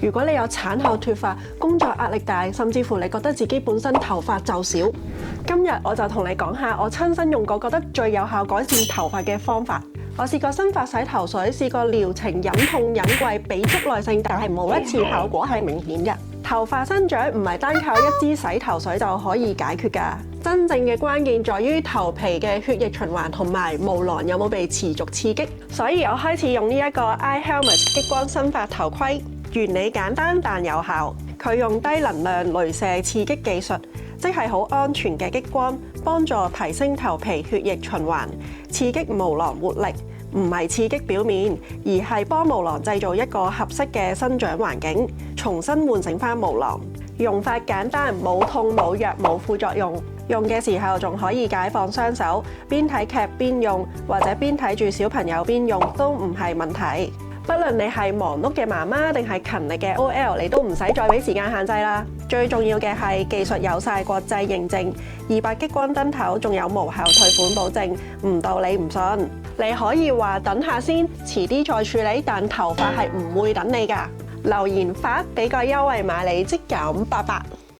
如果你有產後脫髮、工作壓力大，甚至乎你覺得自己本身頭髮就少，今日我就同你講下我親身用過覺得最有效改善頭髮嘅方法。我試過新髮洗頭水，試過療程忍痛忍貴，俾足耐性，但係冇一次效果係明顯嘅。頭髮生長唔係單靠一支洗頭水就可以解決㗎，真正嘅關鍵在於頭皮嘅血液循環同埋毛囊有冇被持續刺激。所以我開始用呢一個 Eye Helmet 激光生髮頭盔，原理簡單但有效。佢用低能量雷射刺激技術，即係好安全嘅激光，幫助提升頭皮血液循環，刺激毛囊活力。唔係刺激表面，而係幫毛囊製造一個合適嘅生長環境，重新喚醒返毛囊。用法簡單，冇痛冇藥冇副作用。用嘅時候仲可以解放雙手，邊睇劇邊用，或者邊睇住小朋友邊用都唔係問題。不論你係忙碌嘅媽媽定係勤力嘅 OL， 你都唔使再俾時間限制啦。最重要嘅係技術有晒國際認證，200激光燈頭，仲有無效退款保證，唔到你唔信。你可以話等下先，遲啲再處理，但頭髮係唔會等你㗎。留言發俾個優惠碼你，即減88。